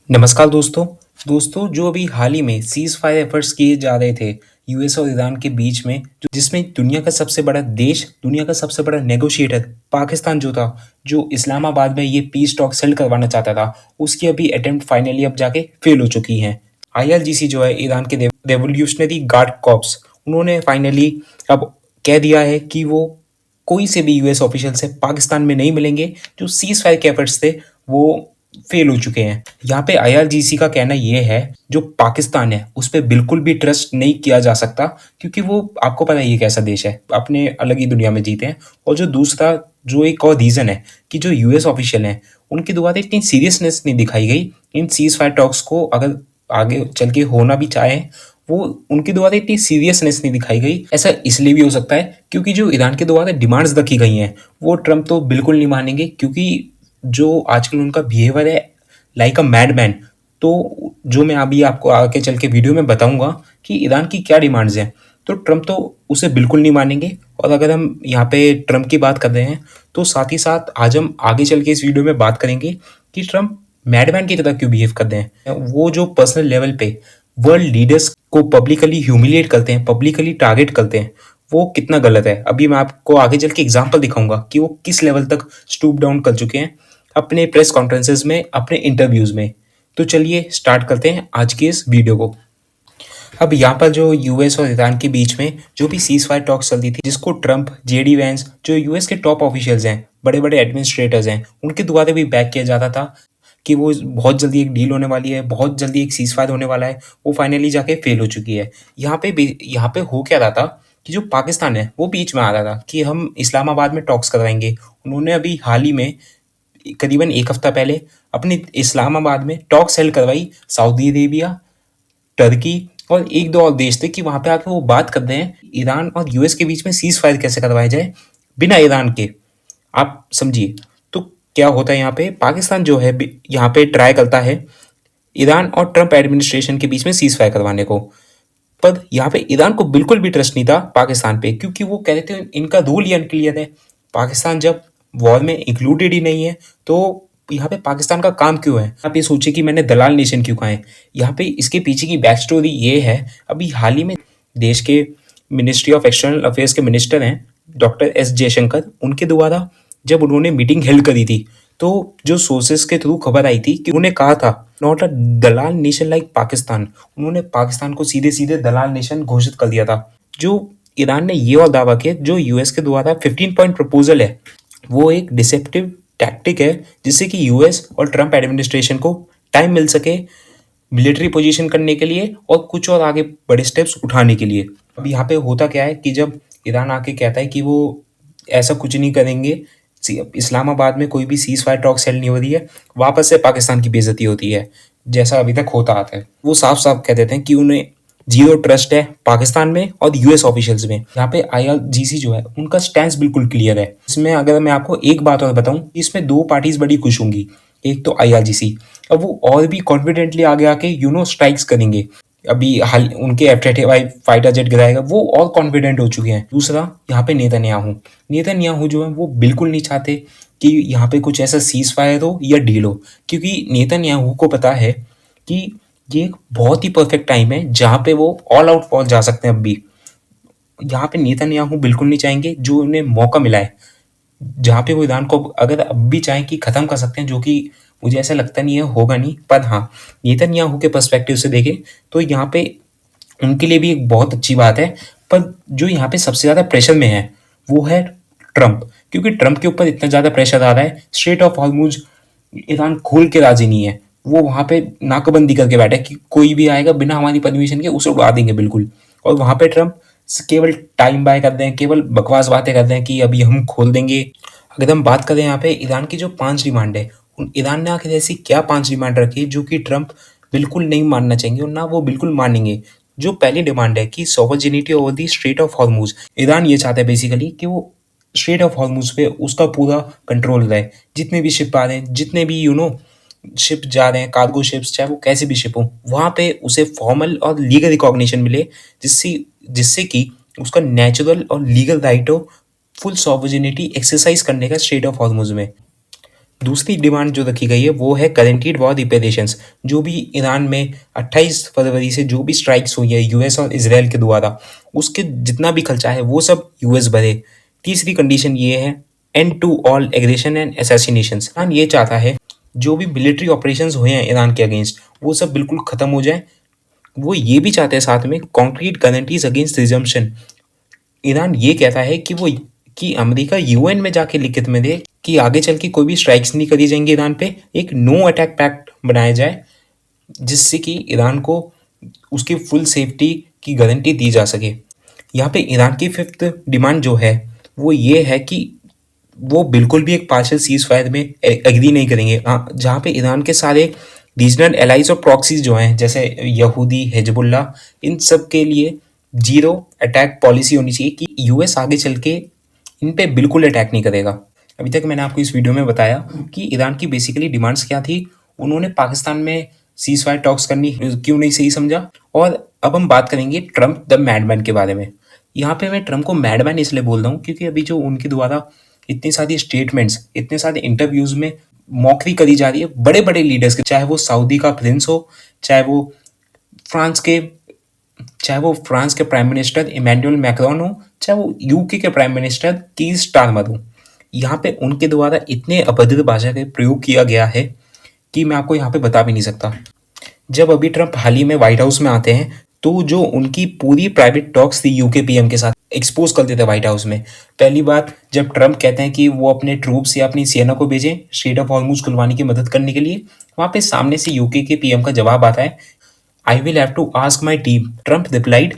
नमस्कार दोस्तों जो अभी हाल ही में सीज़ फायर एफर्ट्स किए जा रहे थे यूएस और ईरान के बीच में जिसमें दुनिया का सबसे बड़ा देश, दुनिया का सबसे बड़ा नेगोशिएटर पाकिस्तान जो था, जो इस्लामाबाद में ये पीस टॉक सेल करवाना चाहता था, उसकी अभी अटेम्प्ट फाइनली अब जाके फेल हो चुकी हैं। आईआरजीसी जो है ईरान के रेवोल्यूशनरी गार्ड कॉर्प्स, उन्होंने फाइनली अब कह दिया है कि वो कोई से भी यूएस ऑफिशियल से पाकिस्तान में नहीं मिलेंगे। जो सीज़ फायर के एफर्ट्स थे वो फेल हो चुके हैं। यहाँ पे आईआरजीसी का कहना ये है जो पाकिस्तान है उस पर बिल्कुल भी ट्रस्ट नहीं किया जा सकता, क्योंकि वो आपको पता है ये कैसा देश है, अपने अलग ही दुनिया में जीते हैं। और जो दूसरा जो एक और रीज़न है कि जो यूएस ऑफिशियल हैं उनके द्वारा इतनी सीरियसनेस नहीं दिखाई गई इन सीज फायर टॉक्स को, अगर आगे चल के होना भी चाहे वो उनके द्वारा इतनी सीरियसनेस नहीं दिखाई गई। ऐसा इसलिए भी हो सकता है क्योंकि जो ईरान के द्वारा डिमांड्स रखी गई हैं वो ट्रम्प तो बिल्कुल नहीं मानेंगे, क्योंकि जो आजकल उनका बिहेवियर है लाइक अ मैडमैन। तो जो मैं अभी आपको आगे चल के वीडियो में बताऊंगा कि ईरान की क्या डिमांड्स हैं, तो ट्रम्प तो उसे बिल्कुल नहीं मानेंगे। और अगर हम यहाँ पे ट्रम्प की बात कर रहे हैं तो साथ ही साथ आज हम आगे चल के इस वीडियो में बात करेंगे कि ट्रम्प मैडमैन की तरह क्यों बिहेव करते हैं। वो जो पर्सनल लेवल पे वर्ल्ड लीडर्स को पब्लिकली ह्यूमिलिएट करते हैं, पब्लिकली टारगेट करते हैं, वो कितना गलत है। अभी मैं आपको आगे चल के एग्जाम्पल दिखाऊंगा कि वो किस लेवल तक स्टूप डाउन कर चुके हैं अपने प्रेस कॉन्फ्रेंसेज में, अपने इंटरव्यूज में। तो चलिए स्टार्ट करते हैं आज के इस वीडियो को। अब यहाँ पर जो यूएस और ईरान के बीच में जो भी सीज फायर टॉक्स चल रही थी, जिसको ट्रम्प, जेडी वैंस, जो यूएस के टॉप ऑफिशियल्स हैं, बड़े बड़े एडमिनिस्ट्रेटर्स हैं, उनके द्वारा भी बैक किया जाता था कि वो बहुत जल्दी एक डील होने वाली है, बहुत जल्दी एक सीज फायर होने वाला है, वो फाइनली जाके फेल हो चुकी है। यहाँ पे हो क्या रहा था कि जो पाकिस्तान है वो बीच में आ रहा था कि हम इस्लामाबाद में टॉक्स करवाएंगे। उन्होंने अभी हाल ही में करीबन एक हफ्ता पहले अपने इस्लामाबाद में टॉक सेल करवाई सऊदी अरेबिया, टर्की और एक दो और देश थे कि वहां पे आके वो बात कर रहे हैं ईरान और यूएस के बीच में सीज फायर कैसे करवाया जाए बिना ईरान के। आप समझिए। तो क्या होता है यहाँ पे, पाकिस्तान जो है यहाँ पे ट्राई करता है ईरान और ट्रम्प एडमिनिस्ट्रेशन के बीच में सीज फायर करवाने को। पर यहाँ पे ईरान को बिल्कुल भी ट्रस्ट नहीं था पाकिस्तान पे, क्योंकि वो कह रहे थे इनका रूल ही अनक्लियर है। पाकिस्तान जब वॉर में इंक्लूडेड ही नहीं है तो यहाँ पे पाकिस्तान का काम क्यों है। आप ये सोचिए कि मैंने दलाल नेशन क्यों कहा है। यहाँ पे इसके पीछे की बैक स्टोरी ये है, अभी हाल ही में देश के मिनिस्ट्री ऑफ एक्सटर्नल अफेयर्स के मिनिस्टर हैं डॉक्टर एस जयशंकर, उनके द्वारा जब उन्होंने मीटिंग हेल्ड करी थी तो जो सोर्सेस के थ्रू खबर आई थी कि उन्होंने कहा था not a Dalal nation like Pakistan. उन्होंने पाकिस्तान को सीधे सीधे दलाल नेशन घोषित कर दिया था। जो ईरान ने ये और दावा किया जो यूएस के द्वारा 15 पॉइंट प्रपोजल है वो एक डिसेप्टिव टैक्टिक है, जिससे कि यूएस और ट्रम्प एडमिनिस्ट्रेशन को टाइम मिल सके मिलिट्री पोजीशन करने के लिए और कुछ और आगे बड़े स्टेप्स उठाने के लिए। अब यहाँ पे होता क्या है कि जब ईरान आके कहता है कि वो ऐसा कुछ नहीं करेंगे, इस्लामाबाद में कोई भी सीज फायर टॉक सेल नहीं हो रही है, वापस से पाकिस्तान की बेइज्जती होती है जैसा अभी तक होता आता है। वो साफ साफ कह देते हैं कि उन्हें जीरो ट्रस्ट है पाकिस्तान में और यूएस ऑफिशियल्स में। यहाँ पे आईआरजीसी जो है उनका स्टैंड बिल्कुल क्लियर है। इसमें अगर मैं आपको एक बात और बताऊं, इसमें दो पार्टीज बड़ी खुश होंगी। एक तो आईआरजीसी, अब वो और भी कॉन्फिडेंटली आगे आके स्ट्राइक्स करेंगे। अभी हाल उनके F-35 फाइटर जेट गिराएगा, वो और कॉन्फिडेंट हो चुके हैं। दूसरा यहाँ पे नेतन्याहू जो है वो बिल्कुल नहीं चाहते कि यहाँ पे कुछ ऐसा सीज फायर हो या डील हो, क्योंकि नेतन्याहू को पता है कि ये एक बहुत ही परफेक्ट टाइम है जहाँ पे वो ऑल आउट वॉर जा सकते हैं। अब भी यहाँ पे नेतन्याहू बिल्कुल नहीं चाहेंगे, जो उन्हें मौका मिला है जहाँ पे वो ईरान को अगर अब भी चाहें कि खत्म कर सकते हैं, जो कि मुझे ऐसा लगता नहीं है होगा नहीं। पर हाँ, नेतन्याहू के पर्सपेक्टिव से देखें तो यहाँ पे उनके लिए भी एक बहुत अच्छी बात है। पर जो यहाँ पे सबसे ज़्यादा प्रेशर में है वो है ट्रम्प, क्योंकि ट्रम्प के ऊपर इतना ज़्यादा प्रेशर आ रहा है। स्ट्रेट ऑफ हॉर्मुज ईरान खोल के राजी नहीं है, वो वहाँ पे नाकाबंदी करके बैठा है कि कोई भी आएगा बिना हमारी परमिशन के उसे उड़ा देंगे बिल्कुल। और वहाँ पे ट्रम्प केवल टाइम बाय कर रहे हैं, केवल बकवास बातें कर रहे हैं कि अभी हम खोल देंगे। अगर हम बात करें यहाँ पे ईरान की जो 5 डिमांड है, ईरान ने आखिर ऐसी क्या 5 डिमांड रखी है जो कि ट्रम्प बिल्कुल नहीं मानना चाहेंगे और ना वो बिल्कुल मानेंगे। जो पहली डिमांड है कि sovereignty over the straight of Hormuz, Iran ये चाहता है बेसिकली कि वो स्ट्रेट ऑफ हॉर्मुज पे उसका पूरा कंट्रोल रहे। जितने भी शिप आ रहे हैं, जितने भी शिप जा रहे हैं, कार्गो शिप्स, चाहे वो कैसे भी शिप हो, वहाँ पे उसे फॉर्मल और लीगल रिकॉग्निशन मिले, जिससे जिससे कि उसका नेचुरल और लीगल राइट हो फुल सॉवरेनिटी एक्सरसाइज करने का स्ट्रेट ऑफ हॉर्मुज में। दूसरी डिमांड जो रखी गई है वो है गारंटीड वॉर रिपेरेशंस। जो भी ईरान में 28 फरवरी से जो भी स्ट्राइक्स हुई है यूएस और इसराइल के द्वारा, उसके जितना भी खर्चा है वो सब यूएस भरे। तीसरी कंडीशन ये है end to all aggression and assassinations. Iran ये चाहता है जो भी मिलिट्री ऑपरेशंस हुए हैं ईरान के अगेंस्ट वो सब बिल्कुल खत्म हो जाए। वो ये भी चाहते हैं साथ में concrete guarantees against resumption. Iran ये कहता है कि अमेरिका यूएन में जाके लिखित में दे कि आगे चल के कोई भी स्ट्राइक्स नहीं करी जाएंगी ईरान पे, एक नो अटैक पैक्ट बनाया जाए जिससे कि ईरान को उसकी फुल सेफ्टी की गारंटी दी जा सके। यहाँ पे ईरान की फिफ्थ डिमांड जो है वो ये है कि वो बिल्कुल भी एक पार्शियल सीज फायर में एग्री नहीं करेंगे। हाँ, जहाँ पे ईरान के सारे रीजनल एलाइज और प्रॉक्सीज जो हैं जैसे यहूदी, हिजबुल्ला, इन सब के लिए जीरो अटैक पॉलिसी होनी चाहिए कि यूएस आगे चल के इन पे बिल्कुल अटैक नहीं करेगा। अभी तक मैंने आपको इस वीडियो में बताया कि ईरान की बेसिकली डिमांड्स क्या थी। उन्होंने पाकिस्तान में सीज फायर टॉक्स करनी क्यों नहीं सही समझा। और अब हम बात करेंगे ट्रम्प द मैडमैन के बारे में। यहाँ पे मैं ट्रम्प को मैडमैन इसलिए बोल रहा हूँ क्योंकि अभी जो उनके द्वारा इतनी सारी स्टेटमेंट्स, इतने सारे इंटरव्यूज में मौकरी करी जा रही है बड़े बड़े लीडर्स के, चाहे वो सऊदी का प्रिंस हो, फ्रांस के चाहे वो फ्रांस के प्राइम मिनिस्टर इमैनुअल मैक्रोन हो, चाहे वो यूके के प्राइम मिनिस्टर कीर स्टारमर हो। यहाँ पे उनके द्वारा इतने अभद्र भाषा का प्रयोग किया गया है कि मैं आपको यहाँ पे बता भी नहीं सकता। जब अभी ट्रम्प हाल ही में व्हाइट हाउस में आते हैं तो जो उनकी पूरी प्राइवेट टॉक्स थी यूके पीएम के साथ एक्सपोज करते थे व्हाइट हाउस में। पहली बात जब ट्रम्प कहते हैं कि वो अपने ट्रूप्स या अपनी सेना को भेजें स्ट्रेट ऑफ हॉर्मुज खुलवाने की मदद करने के लिए, वहाँ पे सामने से यूके के पीएम का जवाब आता है, I will have to ask my team. Trump replied,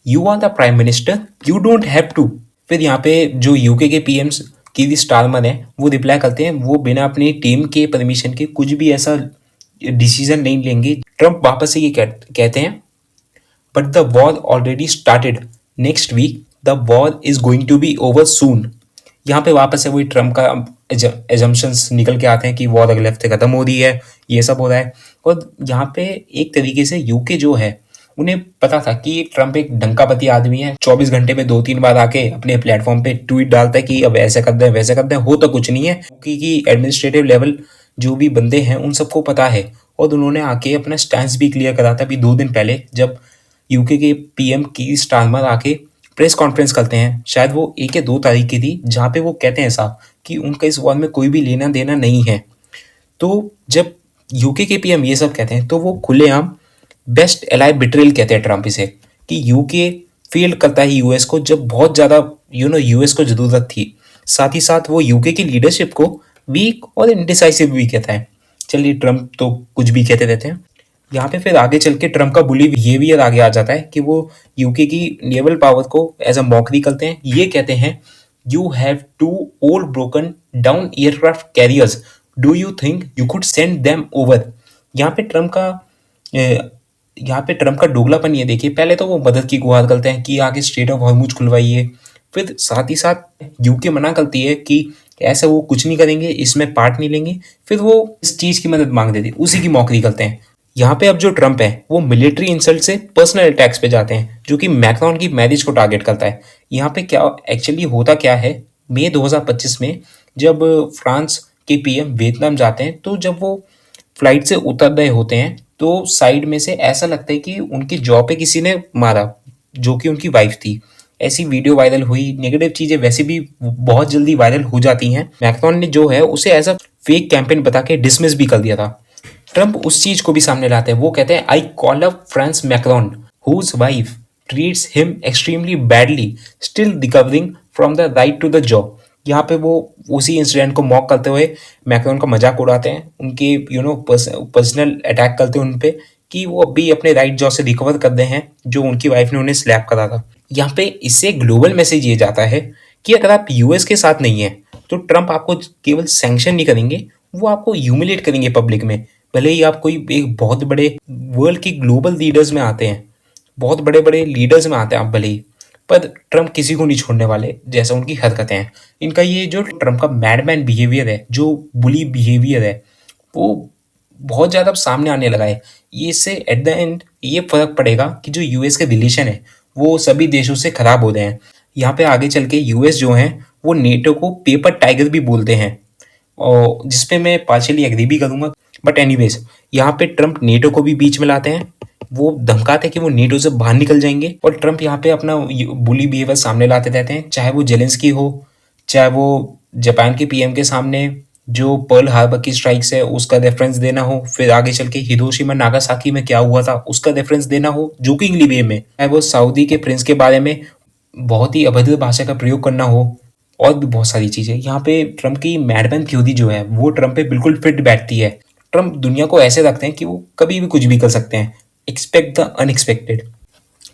"You are the prime minister. You don't have to." फिर यहाँ पे जो यूके के पीएम कीर स्टारमर हैं वो रिप्लाई करते हैं वो बिना अपनी टीम के परमिशन के कुछ भी ऐसा डिसीजन नहीं लेंगे। ट्रम्प वापस से ये कहते हैं, but the war already started next week, the war is going to be over soon. यहाँ पे वापस से वही ट्रम्प का एजम्पशंस निकल के आते हैं कि वॉर अगले हफ्ते खत्म हो रही है, ये सब हो रहा है। और यहाँ पे एक तरीके से यूके जो है उन्हें पता था कि ट्रम्प एक डंकापति आदमी है, 24 घंटे में 2-3 बार आके अपने प्लेटफॉर्म पे ट्वीट डालता है कि अब ऐसे कर दें वैसे कर दें, हो तो कुछ नहीं है। क्योंकि एडमिनिस्ट्रेटिव लेवल जो भी बंदे हैं उन सबको पता है। और उन्होंने आके अपना स्टैंस भी क्लियर करा था अभी 2 दिन पहले जब यूके के पीएम कीर स्टारमर आके प्रेस कॉन्फ्रेंस करते हैं, शायद वो 1 या 2 तारीख की थी, जहाँ पे वो कहते हैं साहब कि उनका इस वॉर में कोई भी लेना देना नहीं है। तो जब यूके के पीएम ये सब कहते हैं तो वो खुलेआम बेस्ट एलाई बिट्रेल कहते हैं ट्रम्प इसे, कि यूके फेल करता है यूएस को जब बहुत ज़्यादा यूएस को ज़रूरत थी। साथ ही साथ वो यूके की लीडरशिप को वीक और इनडिसाइसिव भी कहता है। चलिए, ट्रम्प तो कुछ भी कहते रहते हैं। यहाँ पे फिर आगे चल के ट्रम्प का बुली बिहेवियर आगे आ जाता है कि वो यूके की नेवल पावर को एज अ मॉकरी करते हैं। ये कहते हैं, you have 2 old broken down aircraft carriers, do you think you could send them over. यहाँ पे ट्रम्प का डोगलापन ये देखिए, पहले तो वो मदद की गुहार करते हैं कि आगे स्ट्रेट ऑफ हॉर्मुज खुलवाइए, फिर साथ ही साथ यूके मना करती है कि ऐसा वो कुछ नहीं करेंगे, इसमें पार्ट नहीं लेंगे, फिर वो इस चीज़ की मदद मांग देती, उसी की मौकरी करते हैं। यहाँ पे अब जो ट्रम्प है वो मिलिट्री इंसल्ट से पर्सनल अटैक्स पे जाते हैं, जो कि मैक्रोन की मैरिज को टारगेट करता है। यहाँ पे क्या एक्चुअली होता क्या है, मई 2025 में जब फ्रांस के पीएम वियतनाम जाते हैं तो जब वो फ्लाइट से उतर रहे होते हैं तो साइड में से ऐसा लगता है कि उनकी जॉ पे किसी ने मारा, जो कि उनकी वाइफ थी। ऐसी वीडियो वायरल हुई। नेगेटिव चीजें वैसे भी बहुत जल्दी वायरल हो जाती हैं। मैक्रोन ने जो है उसे एज अ फेक कैंपेन बता के डिसमिस भी कर दिया था। ट्रम्प उस चीज को भी सामने लाते हैं। वो कहते हैं, I call up France Macron whose wife treats him extremely badly, still recovering from the right to the jaw. यहाँ पे वो उसी इंसिडेंट को मॉक करते हुए मैक्रोन का मजाक उड़ाते हैं, उनके पर्सनल अटैक करते हैं उन पे कि वो अभी अपने राइट जॉ से रिकवर कर रहे हैं जो उनकी वाइफ ने उन्हें स्लैप करा था। यहाँ पे इससे ग्लोबल मैसेज ये जाता है कि अगर आप यूएस के साथ नहीं है तो ट्रम्प आपको केवल सैंक्शन नहीं करेंगे, वो आपको ह्यूमिलेट करेंगे पब्लिक में। भले ही आप कोई एक बहुत बड़े वर्ल्ड की ग्लोबल लीडर्स में आते हैं, बहुत बड़े बड़े लीडर्स में आते हैं आप भले ही, पर ट्रम्प किसी को नहीं छोड़ने वाले जैसा उनकी हरकतें हैं। इनका ये जो ट्रम्प का मैडमैन बिहेवियर है, जो बुली बिहेवियर है, वो बहुत ज़्यादा सामने आने लगा है। ये इससे एट द एंड ये फर्क पड़ेगा कि जो यूएस के रिलेशन है वो सभी देशों से खराब हो रहे हैं। यहाँ पे आगे चल के यूएस जो है वो नेटो को पेपर टाइगर भी बोलते हैं। और जिसपे मैं पार्शियली एग्री भी करूंगा। बट एनीवेज, यहाँ पे ट्रम्प नेटो को भी बीच में लाते हैं। वो धमकाते हैं कि वो नेटो से बाहर निकल जाएंगे, और ट्रम्प यहाँ पे अपना बुली बिहेवियर सामने लाते रहते हैं, चाहे वो जेलेंस्की हो, चाहे वो जापान के पीएम के सामने जो पर्ल हार्बर की स्ट्राइक्स है उसका रेफरेंस देना हो, फिर आगे चल के हिरोशिमा नागासाकी में क्या हुआ था उसका रेफरेंस देना हो जोकिंगली वे में, चाहे वो सऊदी के प्रिंस के बारे में बहुत ही अभद्र भाषा का प्रयोग करना हो, और भी बहुत सारी चीजें। यहाँ पे ट्रम्प की मैडमैन थ्योरी जो है वो ट्रम्प पे बिल्कुल फिट बैठती है। ट्रम्प दुनिया को ऐसे रखते हैं कि वो कभी भी कुछ भी कर सकते हैं। Expect the unexpected.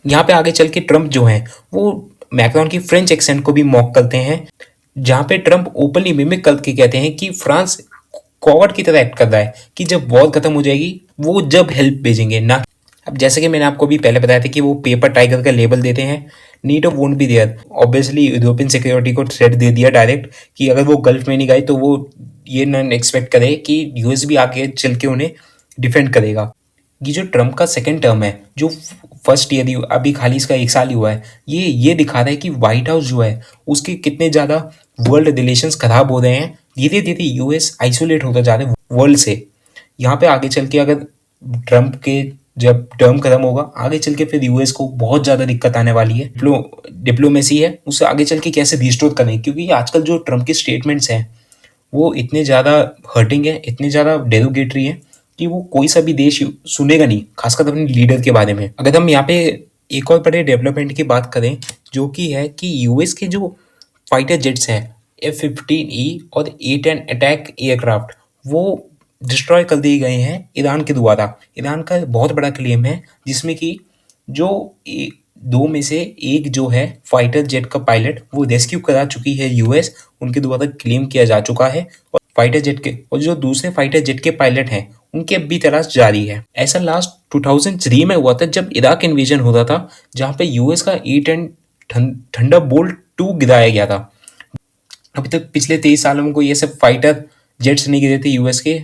यहाँ पे आगे चल के ट्रम्प जो है वो मैक्रोन की फ्रेंच एक्सेंट को भी मॉक करते हैं, जहाँ पे ट्रम्प ओपनली मिमिक करके कहते हैं कि फ्रांस कॉवर्ड की तरह एक्ट कर रहा है, कि जब वॉर खत्म हो जाएगी वो जब हेल्प भेजेंगे ना। अब जैसे कि मैंने आपको भी पहले बताया था कि वो पेपर टाइगर का लेबल देते हैं, NATO won't be there. Obviously European security को थ्रेट दे दिया डायरेक्ट कि अगर वो गल्फ में नहीं गए तो वो ये नॉन एक्सपेक्ट करे कि यूएस भी आगे चल के उन्हें डिफेंड करेगा। ये जो ट्रम्प का सेकेंड टर्म है, जो फर्स्ट ईयर अभी खाली इसका 1 साल ही हुआ है, ये दिखा रहा है कि व्हाइट हाउस जो है उसके कितने ज़्यादा वर्ल्ड रिलेशंस खराब हो रहे हैं। धीरे धीरे यूएस आइसोलेट होता जा रहा है वर्ल्ड से। यहाँ पे आगे चल के अगर ट्रम्प के जब टर्म खत्म होगा, आगे चल के फिर यूएस को बहुत ज़्यादा दिक्कत आने वाली है। डिप्लोमेसी है उससे आगे चल के कैसे रिस्टोर करें, क्योंकि आजकल जो ट्रम्प के स्टेटमेंट्स हैं वो इतने ज़्यादा हर्टिंग है, इतने ज़्यादा डेरोगेटरी है कि वो कोई सा भी देश सुनेगा नहीं, खासकर अपने लीडर के बारे में। अगर हम यहाँ पे एक और बड़े डेवलपमेंट की बात करें, जो कि है कि यूएस के जो फाइटर जेट्स हैं F-15E और A-10 अटैक एयरक्राफ्ट, वो डिस्ट्रॉय कर दिए गए हैं ईरान के द्वारा। ईरान का बहुत बड़ा क्लेम है, जिसमें कि जो दो में से एक जो है फाइटर जेट का पायलट वो रेस्क्यू करा चुकी है यूएस, उनके द्वारा क्लेम किया जा चुका है। और फाइटर जेट के और जो दूसरे फाइटर जेट के पायलट हैं उनकी अब भी तलाश जारी है। ऐसा लास्ट 2003 में हुआ था जब इराक इन्वेजन हो रहा था, जहाँ पे यूएस का A-10 थंडरबोल्ट 2 गिराया गया था। अभी तक पिछले 23 सालों में कोई ये सब फाइटर जेट्स नहीं गिरे थे यूएस के।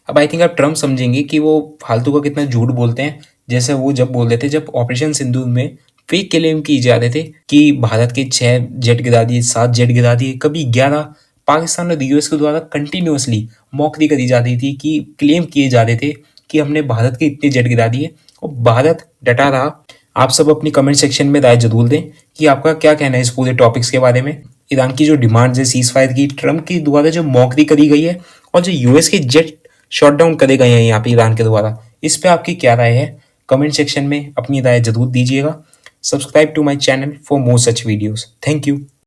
अब आई थिंक आप ट्रम्प समझेंगे कि वो फालतू का कितना झूठ बोलते हैं। जैसे वो जब बोल रहे थे, जब ऑपरेशन सिंदूर में फेक क्लेम की जा रहे थे कि भारत के 6 जेट गिरा दिए, 7 जेट गिरा दिए, कभी 11। पाकिस्तान और यूएस के द्वारा कंटिन्यूसली मौकरी करी जा रही थी कि क्लेम किए जा रहे थे कि हमने भारत के इतने जेट गिरा दिए, और भारत डटा रहा। आप सब अपनी कमेंट सेक्शन में राय जरूर दें कि आपका क्या कहना है इस पूरे टॉपिक्स के बारे में। ईरान की जो डिमांड्स है सीज फायर की, ट्रम्प की द्वारा जो मौकरी करी गई है, और जो यूएस के जेट शॉट डाउन करे गए हैं यहाँ पे ईरान के द्वारा, इस पे आपकी क्या राय है? कमेंट सेक्शन में अपनी राय जरूर दीजिएगा। Subscribe to my channel for more such videos. Thank you.